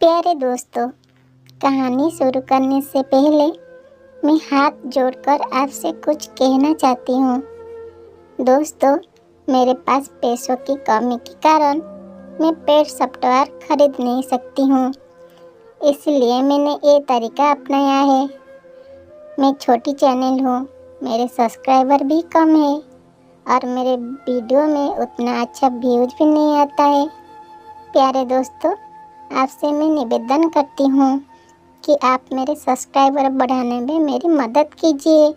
प्यारे दोस्तों, कहानी शुरू करने से पहले मैं हाथ जोड़कर आपसे कुछ कहना चाहती हूँ। दोस्तों, मेरे पास पैसों की कमी के कारण मैं पेट सॉफ्टवेयर खरीद नहीं सकती हूँ, इसलिए मैंने ये तरीका अपनाया है। मैं छोटी चैनल हूँ, मेरे सब्सक्राइबर भी कम है और मेरे वीडियो में उतना अच्छा व्यूज भी नहीं आता है। प्यारे दोस्तों, आपसे मैं निवेदन करती हूँ कि आप मेरे सब्सक्राइबर बढ़ाने में मेरी मदद कीजिए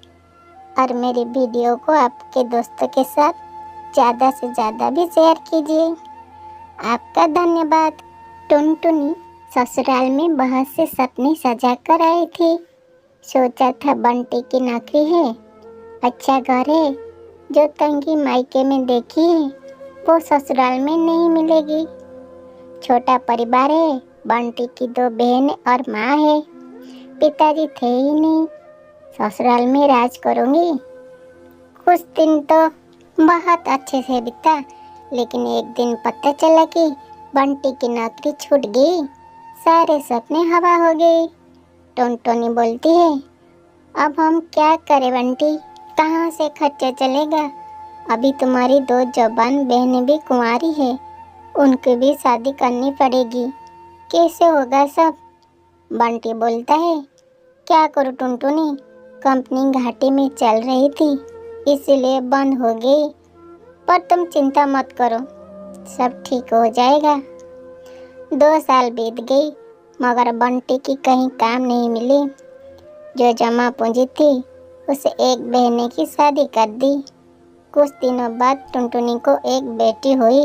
और मेरी वीडियो को आपके दोस्तों के साथ ज़्यादा से ज़्यादा भी शेयर कीजिए। आपका धन्यवाद। टुनटुनी ससुराल में बहुत से सपने सजा कर आई थी। सोचा था बंटी की नौकरी है, अच्छा घर है, जो तंगी मायके में देखी है वो ससुराल में नहीं मिलेगी। छोटा परिवार है, बंटी की 2 बहन और माँ है, पिताजी थे ही नहीं। ससुराल में राज करूँगी। कुछ दिन तो बहुत अच्छे से बीता, लेकिन एक दिन पता चला कि बंटी की नौकरी छूट गई। सारे सपने हवा हो गए। टुनटुनी बोलती है, अब हम क्या करें बंटी, कहाँ से खर्चा चलेगा? अभी तुम्हारी 2 जवान बहनें भी कुंवारी है, उनकी भी शादी करनी पड़ेगी, कैसे होगा सब? बंटी बोलता है, क्या करूँ टुनटुनी, कंपनी घाटे में चल रही थी इसीलिए बंद हो गई, पर तुम चिंता मत करो, सब ठीक हो जाएगा। 2 साल बीत गई मगर बंटी की कहीं काम नहीं मिली। जो जमा पूंजी थी उसे एक बहन की शादी कर दी। कुछ दिनों बाद टुनटुनी को एक बेटी हुई।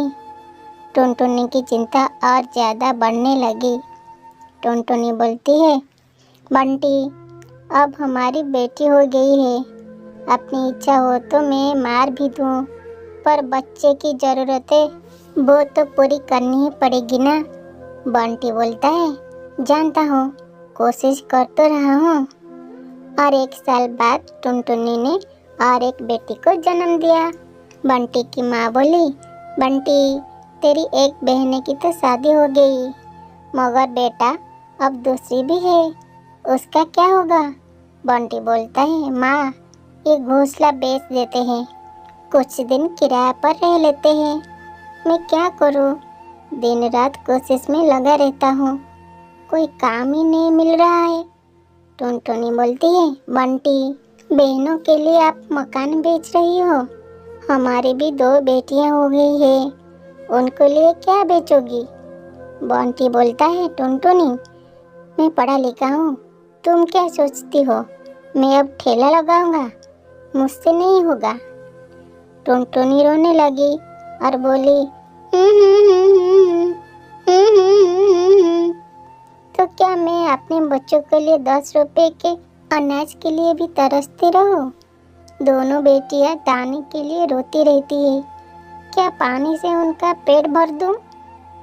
टुनटुनी की चिंता और ज़्यादा बढ़ने लगी। टुनटुनी बोलती है, बंटी अब हमारी बेटी हो गई है, अपनी इच्छा हो तो मैं मार भी दूँ, पर बच्चे की ज़रूरतें वो तो पूरी करनी ही पड़ेगी ना। बंटी बोलता है, जानता हूँ, कोशिश कर तो रहा हूँ। और 1 साल बाद टुनटुनी ने और एक बेटी को जन्म दिया। बंटी की माँ बोली, बंटी तेरी एक बहन की तो शादी हो गई, मगर बेटा अब दूसरी भी है, उसका क्या होगा? बंटी बोलता है, माँ ये घोंसला बेच देते हैं, कुछ दिन किराए पर रह लेते हैं। मैं क्या करूँ, दिन रात कोशिश में लगा रहता हूँ, कोई काम ही नहीं मिल रहा है। टुनटुनी बोलती है, बंटी बहनों के लिए आप मकान बेच रही हो, हमारी भी 2 बेटियां हो गई है, उनको लिए क्या बेचोगी? बंटी बोलता है, टुनटुनी मैं पढ़ा लिखा हूँ, तुम क्या सोचती हो मैं अब ठेला लगाऊंगा? मुझसे नहीं होगा। टुनटुनी रोने लगी और बोली, तो क्या मैं अपने बच्चों के लिए 10 रुपए के अनाज के लिए भी तरसती रहूं? दोनों बेटियां दाने के लिए रोती रहती है, क्या पानी से उनका पेट भर दूं?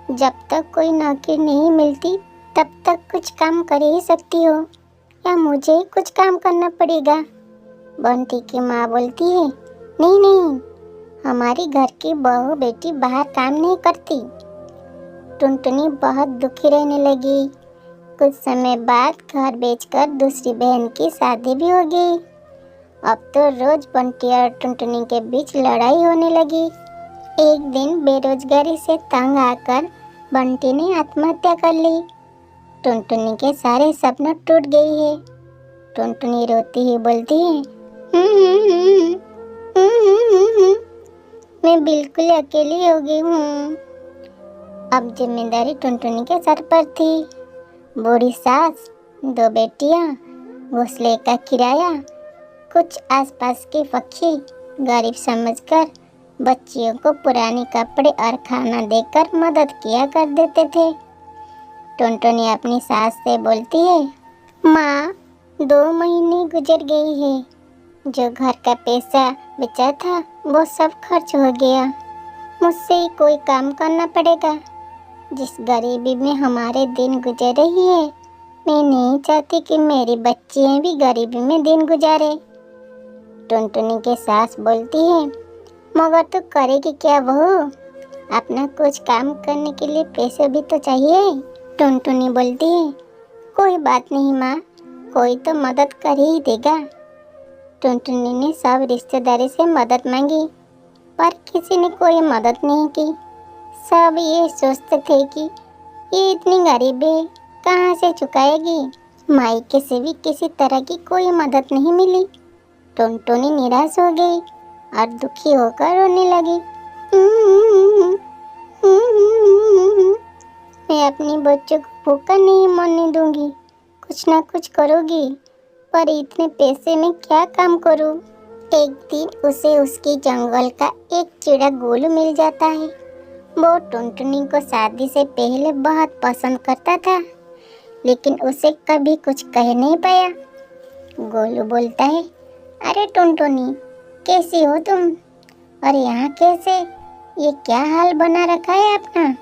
जब तक कोई नौकरी नहीं मिलती तब तक कुछ काम कर ही सकती हो, या मुझे ही कुछ काम करना पड़ेगा? बंटी की माँ बोलती है, नहीं नहीं, हमारी घर की बहू बेटी बाहर काम नहीं करती। टुनटुनी बहुत दुखी रहने लगी। कुछ समय बाद घर बेचकर दूसरी बहन की शादी भी हो गई। अब तो रोज बंटी और टुनटुनी के बीच लड़ाई होने लगी। एक दिन बेरोजगारी से तंग आकर बंटी ने आत्महत्या कर ली। टुनटुनी के सारे सपने टूट गई है। टुनटुनी रोती ही बोलती है, मैं बिल्कुल अकेली हो गई हूँ। अब जिम्मेदारी टुनटुनी के सर पर थी। बूढ़ी सास, 2 बेटियाँ, घोंसले का किराया, कुछ आसपास के पक्षी गरीब समझकर बच्चियों को पुराने कपड़े और खाना देकर मदद किया कर देते थे। टुनटुनी अपनी सास से बोलती है, माँ 2 महीने गुजर गई है, जो घर का पैसा बचा था वो सब खर्च हो गया, मुझसे ही कोई काम करना पड़ेगा। जिस गरीबी में हमारे दिन गुजर रही है, मैं नहीं चाहती कि मेरी बच्चियाँ भी गरीबी में दिन गुजारे। टुनटुनी के सास बोलती है, मगर तू करेगी क्या बहू, अपना कुछ काम करने के लिए पैसे भी तो चाहिए। टुनटुनी बोलती है, कोई बात नहीं माँ, कोई तो मदद कर ही देगा। टुनटुनी ने सब रिश्तेदारी से मदद मांगी, पर किसी ने कोई मदद नहीं की। सब ये सोचते थे कि ये इतनी गरीब है, कहाँ से चुकाएगी। मायके से भी किसी तरह की कोई मदद नहीं मिली। टुनटुनी निराश हो गई और दुखी होकर रोने लगी। मैं अपनी बच्चों को भूखा नहीं मरने दूंगी, कुछ ना कुछ करूँगी, पर इतने पैसे में क्या काम करूँ। एक दिन उसे उसकी जंगल का एक चिड़ा गोलू मिल जाता है। वो टुनटुनी को शादी से पहले बहुत पसंद करता था, लेकिन उसे कभी कुछ कह नहीं पाया। गोलू बोलता है, अरे टुनटुनी, कैसी हो तुम? और यहाँ कैसे? ये क्या हाल बना रखा है अपना?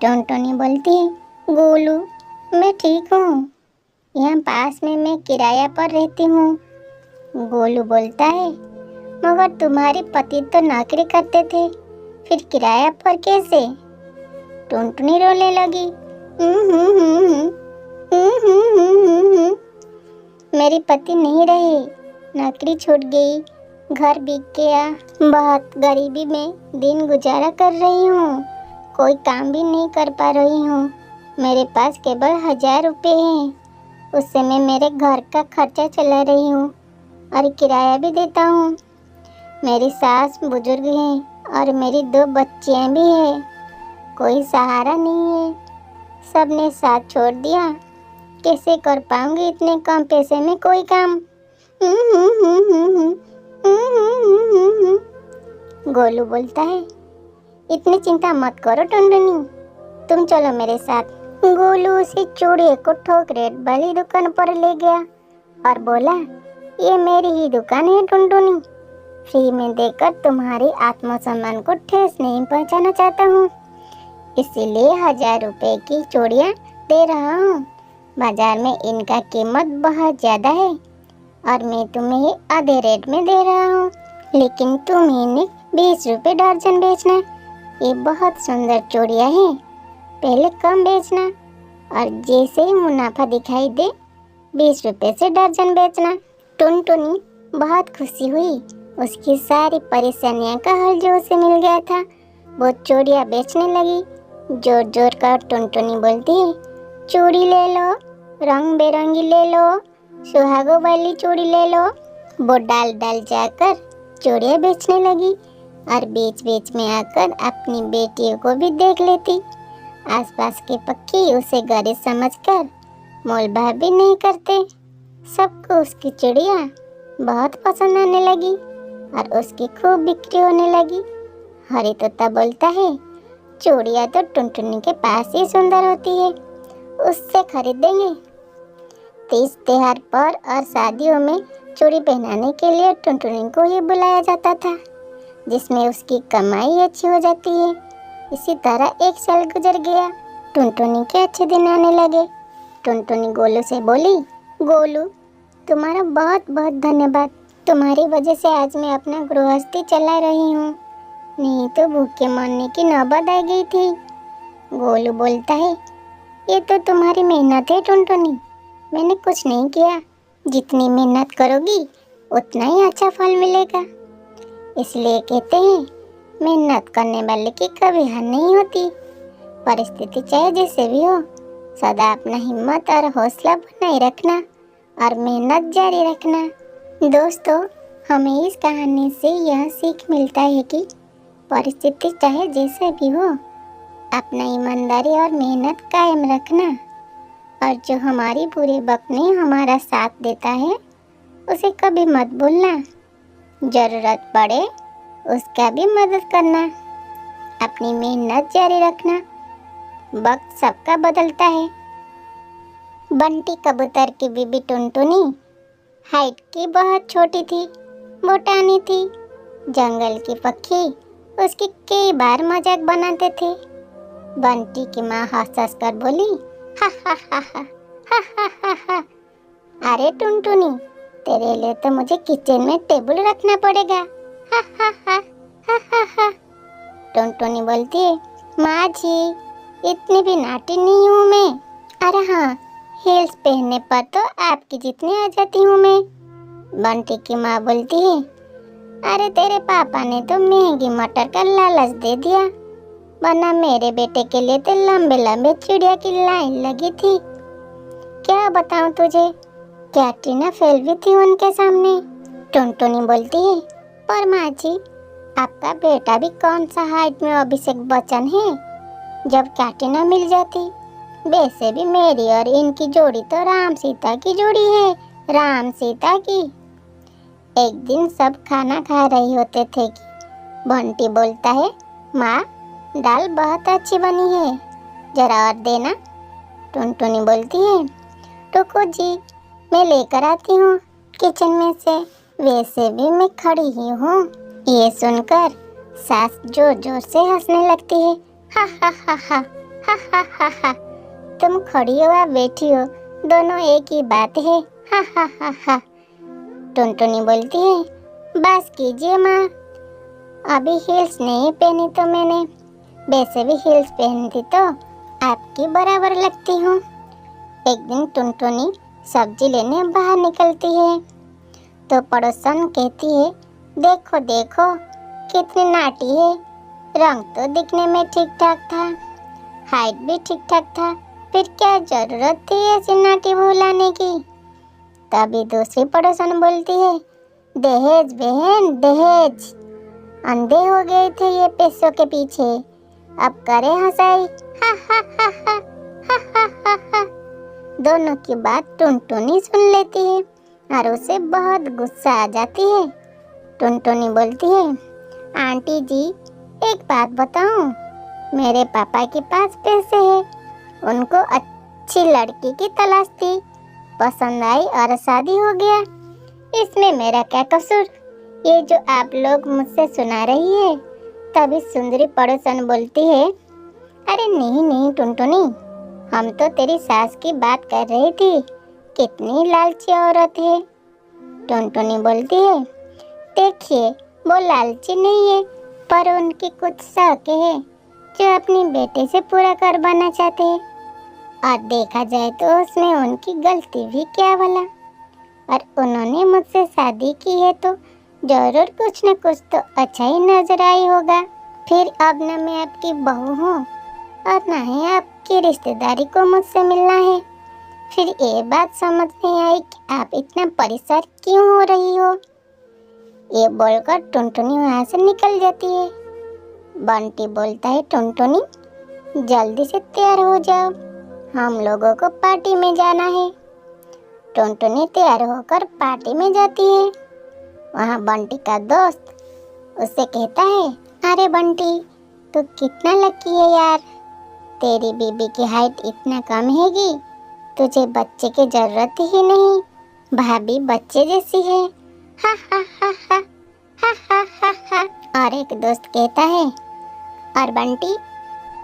टुनटुनी बोलती है, गोलू, मैं ठीक हूँ, यहाँ पास में मैं किराया पर रहती हूँ। गोलू बोलता है, मगर तुम्हारे पति तो नौकरी करते थे, फिर किराया पर कैसे? टुनटुनी रोने लगी। मेरे पति नहीं रहे, नौकरी छूट गई, घर बिक गया, बहुत गरीबी में दिन गुजारा कर रही हूँ, कोई काम भी नहीं कर पा रही हूँ। मेरे पास केवल 1000 रुपये हैं, उससे मैं मेरे घर का खर्चा चला रही हूँ और किराया भी देता हूँ। मेरी सास बुजुर्ग हैं और मेरी 2 बच्चियाँ भी हैं, कोई सहारा नहीं है, सबने साथ छोड़ दिया। कैसे कर पाऊंगी इतने कम पैसे में कोई काम? गोलू बोलता है, इतनी चिंता मत करो टुनटुनी, तुम चलो मेरे साथ। गोलू उसे चूड़िए को ठोक रेट वाली दुकान पर ले गया और बोला, ये मेरी ही दुकान है टुनटुनी, फ्री में देकर तुम्हारी आत्मसम्मान को ठेस नहीं पहुंचाना चाहता हूँ, इसीलिए 1000 रुपये की चूड़ियाँ दे रहा हूँ। बाजार में इनका कीमत बहुत ज़्यादा है और मैं तुम्हें आधे रेट में दे रहा हूँ, लेकिन तुम इन्हें 20 रुपये दर्जन बेचना। ये बहुत सुंदर चूड़ियाँ हैं, पहले कम बेचना और जैसे ही मुनाफा दिखाई दे 20 रुपये से दर्जन बेचना। टुनटुनी बहुत खुशी हुई, उसकी सारी परेशानियां का हल जो उसे मिल गया था। वो चूड़ियाँ बेचने लगी। जोर जोर कर टुनटुनी बोलती है, चूड़ी ले लो, रंग बेरंगी ले लो, सुहागों वाली चूड़ी ले लो। वो डाल डाल जाकर चूड़ियाँ बेचने लगी और बीच बीच में आकर अपनी बेटियों को भी देख लेती। आसपास के पक्षी उसे गरीब समझकर मोलभाव भी नहीं करते। सबको उसकी चूड़ियाँ बहुत पसंद आने लगी और उसकी खूब बिक्री होने लगी। हरी तोता बोलता है, चूड़ियाँ तो टुनटुनी के पास ही सुंदर होती है, उससे खरीदेंगे। तीज त्योहार पर और शादियों में चूड़ी पहनाने के लिए टुनटुनी को ही बुलाया जाता था, जिसमें उसकी कमाई अच्छी हो जाती है। इसी तरह 1 साल गुजर गया। टुनटुनी के अच्छे दिन आने लगे। टुनटुनी गोलू से बोली, गोलू, तुम्हारा बहुत बहुत धन्यवाद, तुम्हारी वजह से आज मैं अपना गृहस्थी चला रही हूँ, नहीं तो भूखे मरने की नौबत आ गई थी। गोलू बोलता है, ये तो तुम्हारी मेहनत है टुनटुनी, मैंने कुछ नहीं किया, जितनी मेहनत करोगी उतना ही अच्छा फल मिलेगा। इसलिए कहते हैं, मेहनत करने वाले की कभी हार नहीं होती। परिस्थिति चाहे जैसे भी हो, सदा अपना हिम्मत और हौसला बनाए रखना और मेहनत जारी रखना। दोस्तों, हमें इस कहानी से यह सीख मिलता है कि परिस्थिति चाहे जैसे भी हो, अपना ईमानदारी और मेहनत कायम रखना, और जो हमारी बुरे वक्त में हमारा साथ देता है उसे कभी मत भूलना। जरूरत पड़े उसका भी मदद करना, अपनी मेहनत जारी रखना। वक्त सबका बदलता है। बंटी कबूतर की बीबी टुनटुनी हाइट की बहुत छोटी थी, मोटानी थी। जंगल के पक्षी उसकी कई बार मजाक बनाते थे। बंटी की माँ हंस कर बोली, हा हा हा हा हा हा हा हा, अरे टुनटुनी, तेरे लिए तो मुझे किचन में टेबल रखना पड़ेगा, हा हा हा हा हा हा। टुनटुनी बोलती है, माँ जी, इतनी भी नाटी नहीं हूँ मैं। अरे हाँ, हील्स पहनने पर तो आपकी जितनी आ जाती हूँ मैं। बंटी की माँ बोलती है, अरे तेरे पापा ने तो महंगी मटर का लालच दे दिया, वरना मेरे बेटे के लिए तो लंबे लंबे चिड़िया की लाइन लगी थी। क्या बताऊं तुझे, कैटरीना फेल भी थी उनके सामने। टुनटुनी बोलती है, पर माँ जी, आपका बेटा भी कौन सा हाइट में अभिषेक बच्चन है, जब कैटरीना मिल जाती। वैसे भी मेरी और इनकी जोड़ी तो राम सीता की जोड़ी है, राम सीता की। एक दिन सब खाना खा रही होते थे कि बंटी बोलता है, माँ दाल बहुत अच्छी बनी है, जरा और देना। टुनटुनी बोलती है, रुको जी, मैं लेकर आती हूँ किचन में से, वैसे भी मैं खड़ी ही हूँ। ये सुनकर सास जोर जोर से हंसने लगती है, हा हा हा हा हा हा हा हा। तुम खड़ी हो या बैठी हो, दोनों एक ही बात है, हा हा हा हा। टुनटुनी बोलती है, बस कीजिए माँ, अभी हील्स नहीं पहनी तो मैंने, वैसे भी हील्स पहनती तो आपकी बराबर लगती हूँ। एक दिन टुनटुनी सब्जी लेने बाहर निकलती है तो पड़ोसन कहती है, देखो देखो कितनी नाटी है, रंग तो दिखने में ठीक ठाक था, हाइट भी ठीक ठाक था, फिर क्या जरूरत थी ऐसी नाटी बहू लाने की। तभी दूसरी पड़ोसन बोलती है, दहेज बहन दहेज, अंधे हो गए थे ये पैसों के पीछे, अब करे हंसाई, हा हा हा हा हा हा हा हा। दोनों की बात टुनटुनी सुन लेती है और उसे बहुत गुस्सा आ जाती है। टुनटुनी बोलती है, आंटी जी एक बात बताऊं, मेरे पापा के पास पैसे है, उनको अच्छी लड़की की तलाश थी, पसंद आई और शादी हो गया, इसमें मेरा क्या कसूर। ये जो आप लोग मुझसे सुना रही है। तभी सुंदरी पड़ोसन बोलती है, अरे नहीं नहीं टुनटुनी, हम तो तेरी सास की बात कर रही थी, कितनी लालची औरत है। टुनटुनी बोलती है, देखिए वो लालची नहीं है, पर उनकी कुछ शौक है जो अपनी बेटे से पूरा करवाना चाहते हैं, और देखा जाए तो उसमें उनकी गलती भी क्या भला। और उन्होंने मुझसे शादी की है तो जरूर कुछ न कुछ तो अच्छा ही नजर आई होगा। फिर अब न मैं आपकी बहू हूँ और न ही आपकी रिश्तेदारी को मुझसे मिलना है। फिर ये बात समझ नहीं आई कि आप इतना परेशान क्यों हो रही हो। ये बोलकर टुनटुनी वहाँ से निकल जाती है। बंटी बोलता है, टुनटुनी जल्दी से तैयार हो जाओ, हम लोगों को पार्टी में जाना है। टुनटुनी तैयार होकर पार्टी में जाती है। वहाँ बंटी का दोस्त उससे कहता है, अरे बंटी तू कितना लकी है यार, तेरी बीबी की हाइट इतना कम है कि तुझे बच्चे की जरूरत ही नहीं, भाभी बच्चे जैसी है, हा हा हा हा हा हा हा हा। और एक दोस्त कहता है, और बंटी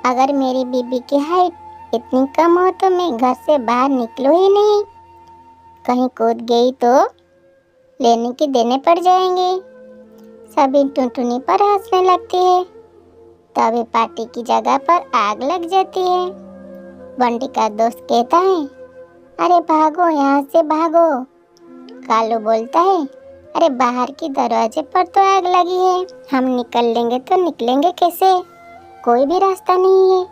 अगर मेरी बीबी की हाइट इतनी कम हो तो मैं घर से बाहर निकलूँ ही नहीं, कहीं कूद गई तो लेने के देने पड़ जाएंगे। सभी टुनटुनी पर हंसने लगती है। तभी पार्टी की जगह पर आग लग जाती है। बंटी का दोस्त कहता है, अरे भागो यहाँ से भागो। कालू बोलता है, अरे बाहर की दरवाजे पर तो आग लगी है, हम निकल लेंगे तो निकलेंगे कैसे, कोई भी रास्ता नहीं है।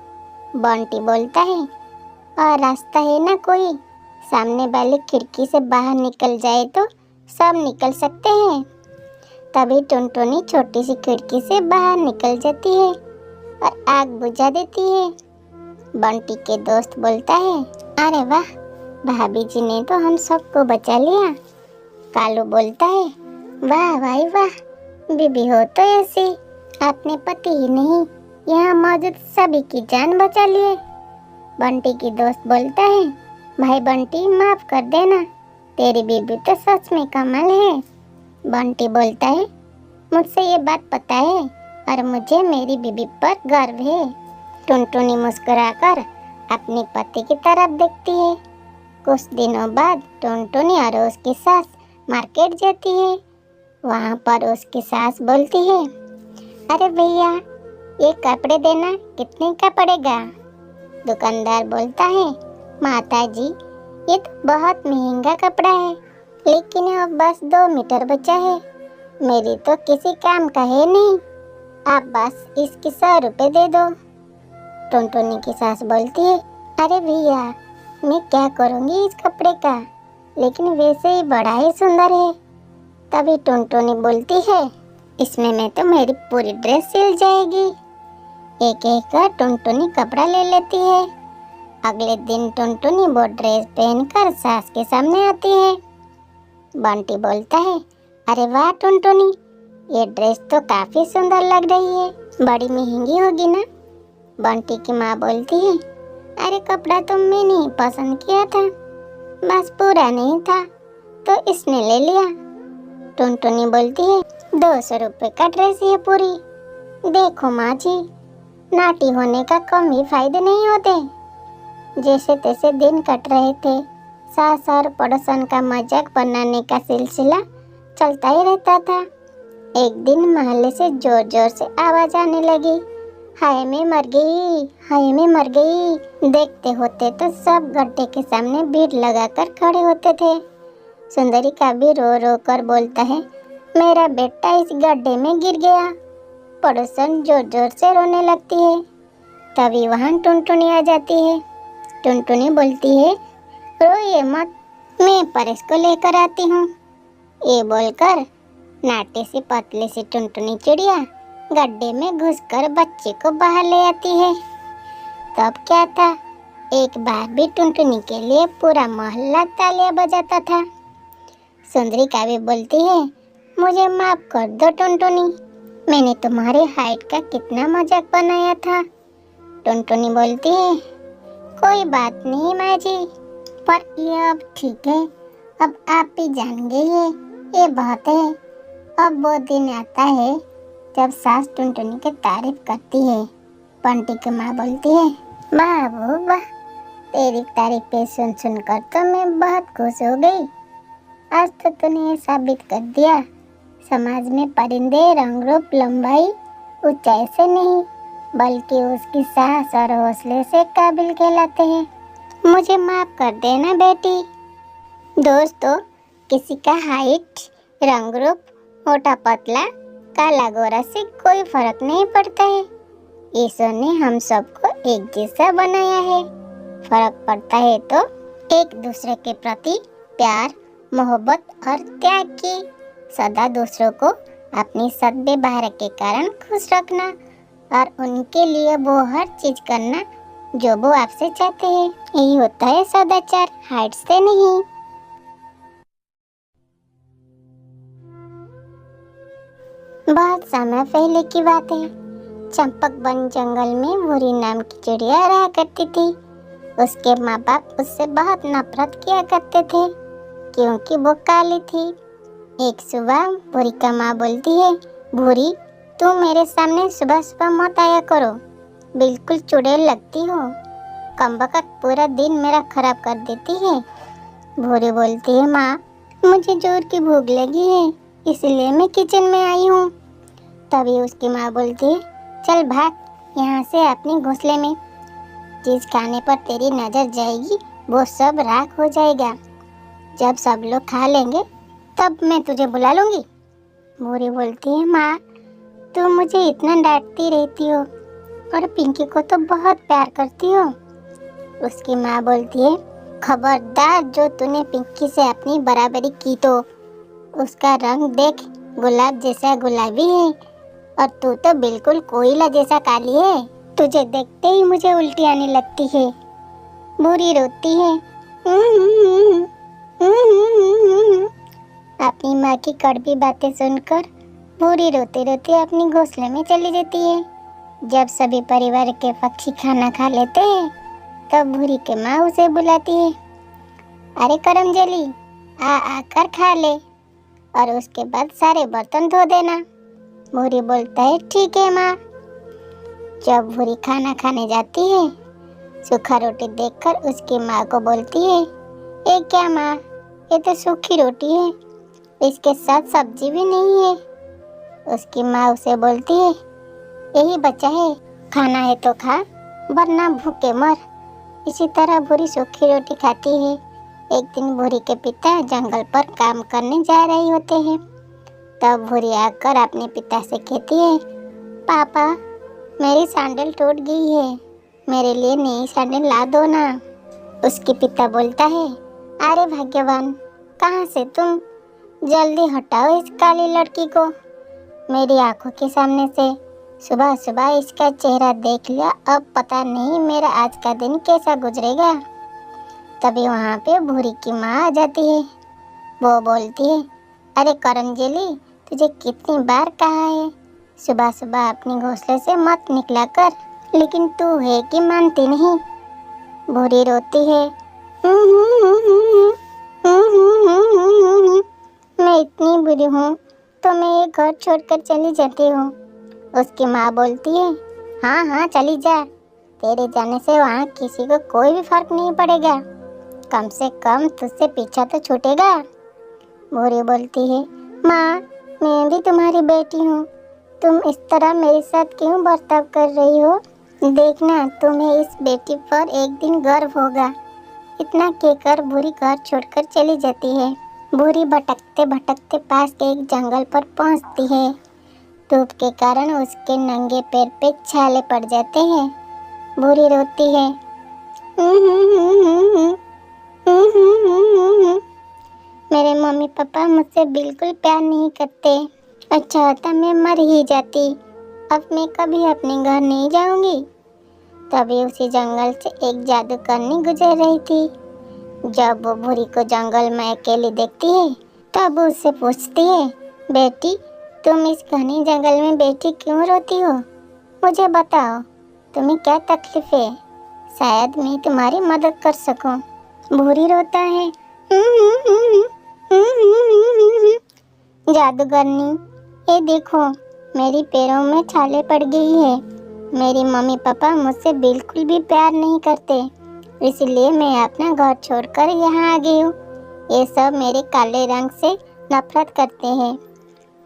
बंटी बोलता है, और रास्ता है ना कोई, सामने वाली खिड़की से बाहर निकल जाए तो सब निकल सकते हैं। तभी टुनटुनी छोटी सी खिड़की से बाहर निकल जाती है और आग बुझा देती है। बंटी के दोस्त बोलता है, अरे वाह, भाभी जी ने तो हम सबको बचा लिया। कालू बोलता है, वाह भाई वाह, बीबी हो तो ऐसी, अपने पति ही नहीं यहाँ मौजूद सभी की जान बचा लिए। बंटी की दोस्त बोलता है, भाई बंटी माफ कर देना, तेरी बीबी तो सच में कमाल है। बंटी बोलता है, मुझसे ये बात पता है और मुझे मेरी बीबी पर गर्व है। टुनटुनी मुस्कुराकर अपने पति की तरफ देखती है। कुछ दिनों बाद टुनटुनी और उसकी सास मार्केट जाती है। वहाँ पर उसकी सास बोलती है, अरे भैया ये कपड़े देना कितने का पड़ेगा। दुकानदार बोलता है, माता जी ये तो बहुत महंगा कपड़ा है, लेकिन अब बस 2 मीटर बचा है, मेरी तो किसी काम का है नहीं, आप बस इसके 100 रुपए दे दो। टुनटुनी की सास बोलती है, अरे भैया मैं क्या करूँगी इस कपड़े का, लेकिन वैसे ही बड़ा ही सुंदर है। तभी टुनटुनी बोलती है, इसमें मैं तो मेरी पूरी ड्रेस सिल जाएगी। एक एक कर टुनटुनी कपड़ा ले लेती है। अगले दिन टुनटुनी वो ड्रेस पहनकर सास के सामने आती है। बंटी बोलता है, अरे वाह टुनटुनी, ये ड्रेस तो काफी सुंदर लग रही है, बड़ी महंगी होगी ना। बंटी की माँ बोलती है, अरे कपड़ा तो मैंने ही पसंद किया था, बस पूरा नहीं था तो इसने ले लिया। टुनटुनी बोलती है, 200 रुपए का ड्रेस है पूरी। देखो माँ जी, नाटी होने का कम ही फायदे नहीं होते। जैसे तैसे दिन कट रहे थे, सास और पड़ोसन का मजाक बनाने का सिलसिला चलता ही रहता था। एक दिन मोहल्ले से जोर जोर से आवाज आने लगी, हाय मैं मर गई, हाय मैं मर गई। देखते होते तो सब गड्ढे के सामने भीड़ लगाकर खड़े होते थे। सुंदरी का भी रो रो कर बोलता है, मेरा बेटा इस गड्ढे में गिर गया। पड़ोसन जोर जोर से रोने लगती है। तभी वहाँ टुनटुनी आ जाती है। टुनटुनी बोलती है, रोइए मत, मैं परेश को लेकर आती हूँ। ये बोलकर नाटे से पतले से टुनटुनी चिड़िया गड्ढे में घुसकर बच्चे को बाहर ले आती है। तब क्या था, एक बार भी टुनटुनी के लिए पूरा मोहल्ला तालियां बजाता था। सुंदरी का भी बोलती है, मुझे माफ कर दो टुनटुनी, मैंने तुम्हारी हाइट का कितना मजाक बनाया था। टुनटुनी बोलती है, कोई बात नहीं माँ जी, पर ये अब ठीक है, अब आप भी जान गई ये बहुत है। अब वो दिन आता है जब सास टुनटुनी की तारीफ करती है। बंटी की माँ बोलती है, बाबू वाह, तेरी तारीफें सुन सुन कर तो मैं बहुत खुश हो गई। आज तो तूने ये साबित कर दिया, समाज में परिंदे रंग रूप लंबाई ऊंचाई से नहीं बल्कि उसकी साहस और हौसले से काबिल कहलाते हैं। मुझे माफ कर देना बेटी। दोस्तों, किसी का हाइट, रंग रूप, मोटा पतला, काला गोरा से कोई फर्क नहीं पड़ता है। ईश्वर ने हम सबको एक जैसा बनाया है। फर्क पड़ता है तो एक दूसरे के प्रति प्यार, मोहब्बत और त्याग की। सदा दूसरों को अपनी सद्व्यवहार के कारण खुश रखना और उनके लिए वो हर चीज करना जो वो आपसे चाहते हैं। यही होता है सदाचार, हाइट से नहीं। बहुत समय पहले की बात है। चंपक वन जंगल में भूरी नाम की चिड़िया रहा करती थी। उसके माँ बाप उससे बहुत नफरत किया करते थे क्योंकि वो काली थी। एक सुबह भूरी का माँ बोलती है, भूरी तुम मेरे सामने सुबह सुबह मत आया करो, बिल्कुल चुड़ैल लगती हो, कमबख्त पूरा दिन मेरा खराब कर देती है। भूरी बोलती है, माँ मुझे जोर की भूख लगी है, इसलिए मैं किचन में आई हूँ। तभी उसकी माँ बोलती है, चल भाग यहाँ से अपने घोंसले में, जिस खाने पर तेरी नजर जाएगी वो सब राख हो जाएगा। जब सब लोग खा लेंगे तब मैं तुझे बुला लूंगी। भूरी बोलती है, माँ तुम मुझे इतना डांटती रहती हो और पिंकी को तो बहुत प्यार करती हो। उसकी माँ बोलती है, खबरदार जो तूने पिंकी से अपनी बराबरी की तो उसका रंग देख, गुलाब जैसा गुलाबी है और तू तो बिल्कुल कोयला जैसा काली है। तुझे देखते ही मुझे उल्टी आने लगती है। भूरी रोती है। अपनी माँ की कड़वी बातें सुनकर भूरी रोते रोते अपनी घोंसले में चली जाती है। जब सभी परिवार के पक्षी खाना खा लेते हैं तब भूरी की माँ उसे बुलाती है, अरे करमजली आ आकर खा ले और उसके बाद सारे बर्तन धो देना। भूरी बोलता है, ठीक है माँ। जब भूरी खाना खाने जाती है, सूखा रोटी देखकर उसकी माँ को बोलती है, ये क्या माँ, ये तो सूखी रोटी है, इसके साथ सब्जी भी नहीं है। उसकी माँ उसे बोलती है, यही बचा है, खाना है तो खा वरना भूखे मर। इसी तरह भूरी सूखी रोटी खाती है। एक दिन भूरी के पिता जंगल पर काम करने जा रहे होते हैं। तब भूरी आकर अपने पिता से कहती है, पापा मेरी सैंडल टूट गई है, मेरे लिए नई सैंडल ला दो ना। उसके पिता बोलता है, अरे भाग्यवान, कहाँ से तुम, जल्दी हटाओ इस काली लड़की को मेरी आंखों के सामने से। सुबह सुबह इसका चेहरा देख लिया, अब पता नहीं मेरा आज का दिन कैसा गुजरेगा। तभी वहाँ पे भूरी की माँ आ जाती है। वो बोलती है, अरे करंजेली, तुझे कितनी बार कहा है सुबह सुबह अपनी घोंसले से मत निकला कर, लेकिन तू है कि मानती नहीं। भूरी रोती है, मैं इतनी बुरी हूँ तो मैं ये घर छोड़कर चली जाती हूँ। उसकी माँ बोलती है, हाँ हाँ चली जा, तेरे जाने से वहाँ किसी को कोई भी फर्क नहीं पड़ेगा, कम से कम तुझसे पीछा तो छूटेगा। भूरी बोलती है, माँ मैं भी तुम्हारी बेटी हूँ, तुम इस तरह मेरे साथ क्यों बर्ताव कर रही हो? देखना तुम्हें इस बेटी पर एक दिन गर्व होगा। इतना कहकर भूरी घर छोड़कर चली जाती है। भूरी भटकते भटकते पास के एक जंगल पर पहुंचती है। धूप के कारण उसके नंगे पैर पे छाले पड़ जाते हैं। भूरी रोती है, मेरे मम्मी पापा मुझसे बिल्कुल प्यार नहीं करते, अच्छा होता मैं मर ही जाती, अब मैं कभी अपने घर नहीं जाऊंगी। तभी उसी जंगल से एक जादूगरनी गुजर रही थी। जब वो भूरी को जंगल में अकेली देखती है तब उससे पूछती है, बेटी तुम इस घने जंगल में बैठी क्यों रोती हो? मुझे बताओ तुम्हें क्या तकलीफ है, शायद मैं तुम्हारी मदद कर सकूं। भूरी रोता है, जादूगरनी ये देखो मेरी पैरों में छाले पड़ गई है, मेरी मम्मी पापा मुझसे बिल्कुल भी प्यार नहीं करते, इसलिए मैं अपना घर छोड़कर यहाँ आ गई हूँ। ये सब मेरे काले रंग से नफरत करते हैं।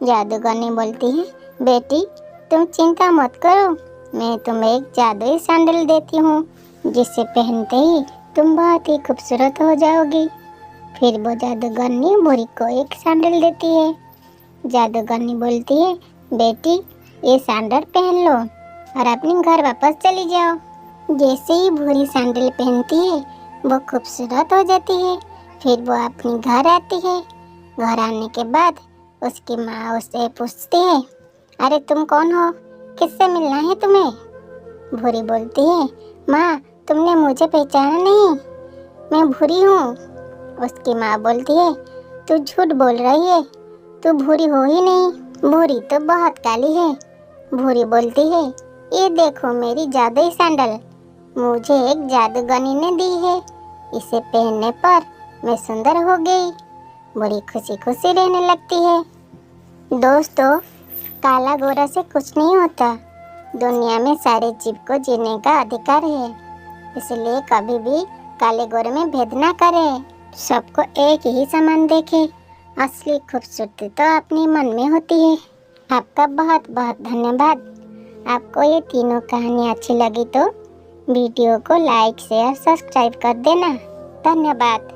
जादूगरनी बोलती है, बेटी तुम चिंता मत करो, मैं तुम्हें एक जादुई सैंडल देती हूँ, जिसे पहनते ही तुम बहुत ही खूबसूरत हो जाओगी। फिर वो जादूगरनी भूरी को एक सैंडल देती है। जादूगरनी बोलती है, बेटी ये सैंडल पहन लो और अपने घर वापस चली जाओ। जैसे ही भूरी सैंडल पहनती है वो खूबसूरत हो जाती है। फिर वो अपने घर आती है। घर आने के बाद उसकी माँ उससे पूछती है, अरे तुम कौन हो, किससे मिलना है तुम्हें? भूरी बोलती है, माँ तुमने मुझे पहचाना नहीं, मैं भूरी हूँ। उसकी माँ बोलती है, तू झूठ बोल रही है, तू भूरी हो ही नहीं, भूरी तो बहुत काली है। भूरी बोलती है, ये देखो मेरी जादुई सैंडल, मुझे एक जादूगरनी ने दी है, इसे पहनने पर मैं सुंदर हो गई। भूरी खुशी खुशी रहने लगती है। दोस्तों, काला गोरा से कुछ नहीं होता, दुनिया में सारे जीव को जीने का अधिकार है, इसलिए कभी भी काले गोरे में भेद ना करें, सबको एक ही समान देखें। असली खूबसूरती तो अपने मन में होती है। आपका बहुत बहुत धन्यवाद। आपको ये तीनों कहानी अच्छी लगी तो वीडियो को लाइक शेयर सब्सक्राइब कर देना। धन्यवाद।